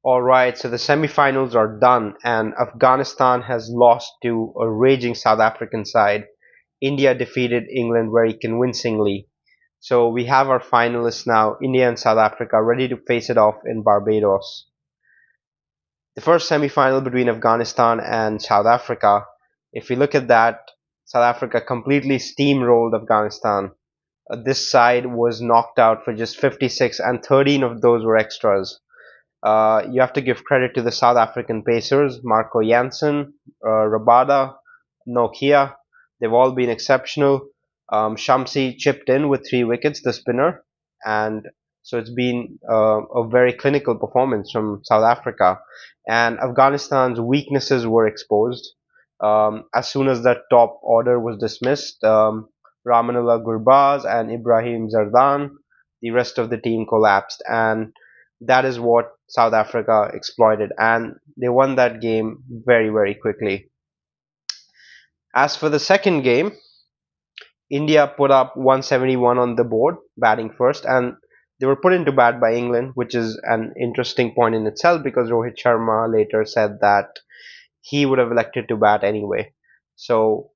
All right, so the semifinals are done, and Afghanistan has lost to a raging South African side. India defeated England very convincingly. So we have our finalists now, India and South Africa, ready to face it off in Barbados. The first semi-final between Afghanistan and South Africa, if we look at that, South Africa completely steamrolled Afghanistan. This side was knocked out for just 56, and 13 of those were extras. You have to give credit to the South African pacers, Marco Jansen, Rabada, Nokia. They've all been exceptional. Shamsi chipped in with 3 wickets, the spinner, and so it's been a very clinical performance from South Africa. And Afghanistan's weaknesses were exposed as soon as that top order was dismissed. Ramanullah Gurbaz and Ibrahim Zardan, the rest of the team collapsed, and that is what South Africa exploited, and they won that game very, very quickly. As for the second game, India put up 171 on the board, batting first, and they were put into bat by England, which is an interesting point in itself because Rohit Sharma later said that he would have elected to bat anyway. So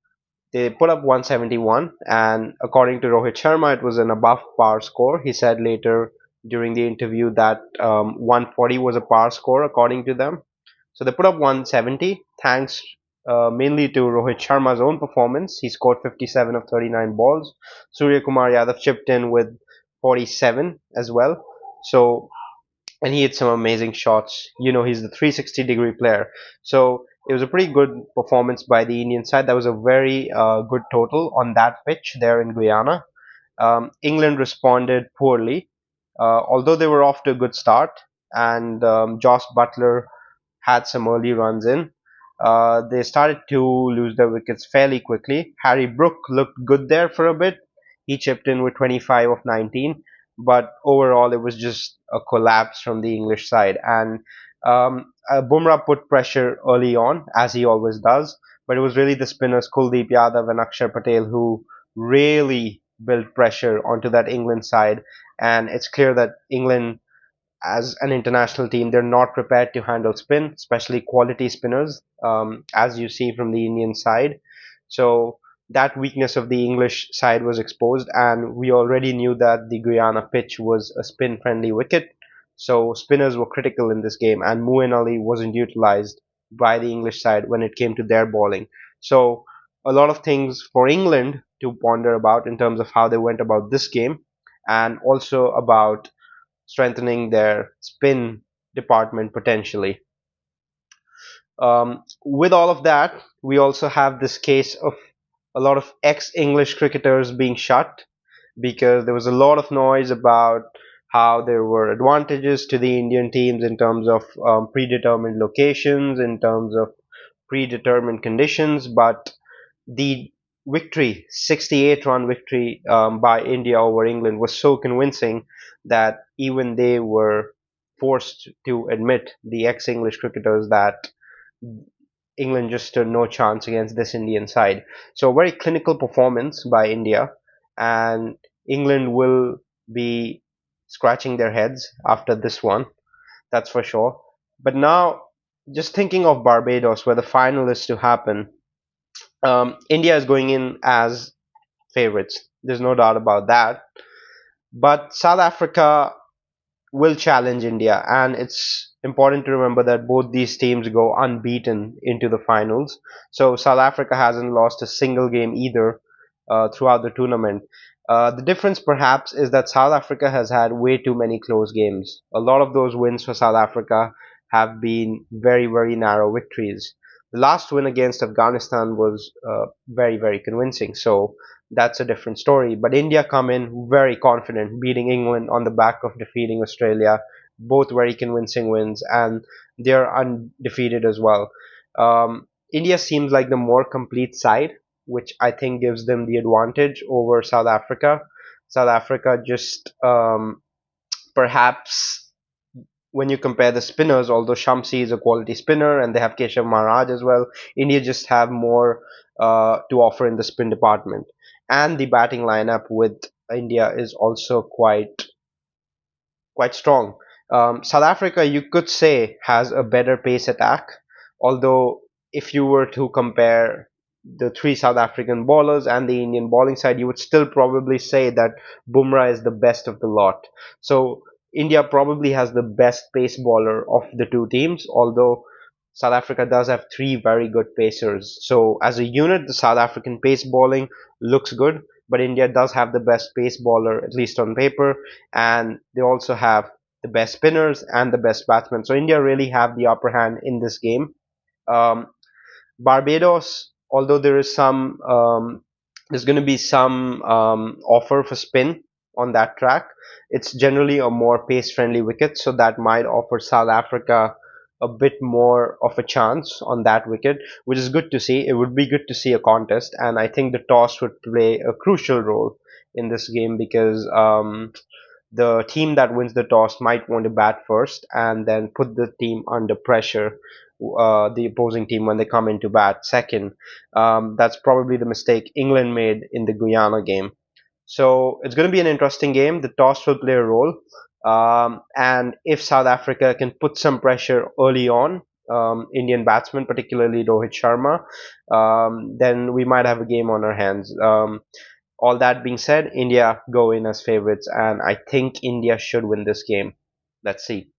they put up 171, and according to Rohit Sharma, it was an above par score. He said later during the interview that 140 was a par score according to them. So they put up 170, thanks mainly to Rohit Sharma's own performance. He scored 57 of 39 balls. Surya Kumar Yadav chipped in with 47 as well. So, and he hit some amazing shots. You know, he's the 360-degree player. So it was a pretty good performance by the Indian side. That was a very good total on that pitch there in Guyana. England responded poorly, although they were off to a good start, and Josh Butler had some early runs in. They started to lose their wickets fairly quickly. Harry Brook looked good there for a bit. He chipped in with 25 of 19, but overall it was just a collapse from the English side. And Bumrah put pressure early on, as he always does, but it was really the spinners Kuldeep Yadav and Akshar Patel who really built pressure onto that England side. And it's clear that England as an international team, they're not prepared to handle spin, especially quality spinners, as you see from the Indian side. So that weakness of the English side was exposed, and we already knew that the Guyana pitch was a spin-friendly wicket. So spinners were critical in this game, and Muin Ali wasn't utilized by the English side when it came to their bowling. So a lot of things for England to ponder about in terms of how they went about this game, and also about strengthening their spin department potentially. With all of that, we also have this case of a lot of ex-English cricketers being shut because there was a lot of noise about how there were advantages to the Indian teams in terms of predetermined locations, in terms of predetermined conditions, but the victory, 68-run victory by India over England was so convincing that even they were forced to admit, the ex-English cricketers, that England just stood no chance against this Indian side. So a very clinical performance by India, and England will be scratching their heads after this one, that's for sure. But now, just thinking of Barbados, where the final is to happen, India is going in as favorites. There's no doubt about that. But South Africa will challenge India, and it's important to remember that both these teams go unbeaten into the finals. So South Africa hasn't lost a single game either throughout the tournament. The difference perhaps is that South Africa has had way too many close games. A lot of those wins for South Africa have been very, very narrow victories. The last win against Afghanistan was very, very convincing. So that's a different story. But India come in very confident, beating England on the back of defeating Australia. Both very convincing wins, and they're undefeated as well. India seems like the more complete side, which I think gives them the advantage over South Africa. South Africa just perhaps when you compare the spinners, although Shamsi is a quality spinner and they have Keshav Maharaj as well, India just have more to offer in the spin department. And the batting lineup with India is also quite strong. South Africa, you could say, has a better pace attack, although if you were to compare the three South African bowlers and the Indian bowling side, you would still probably say that Bumrah is the best of the lot. So India probably has the best pace bowler of the two teams, although South Africa does have three very good pacers. So as a unit, the South African pace bowling looks good, but India does have the best pace bowler, at least on paper, and they also have the best spinners and the best batsmen. So India really have the upper hand in this game. Um, Barbados, although there's going to be some offer for spin on that track. It's generally a more pace-friendly wicket, so that might offer South Africa a bit more of a chance on that wicket, which is good to see. It would be good to see a contest, and I think the toss would play a crucial role in this game because the team that wins the toss might want to bat first and then put the team under pressure, the opposing team, when they come into bat second. That's probably the mistake England made in the Guyana game. So it's going to be an interesting game. The toss will play a role. And if South Africa can put some pressure early on, Indian batsmen, particularly Rohit Sharma, then we might have a game on our hands. All that being said, India go in as favorites, and I think India should win this game. Let's see.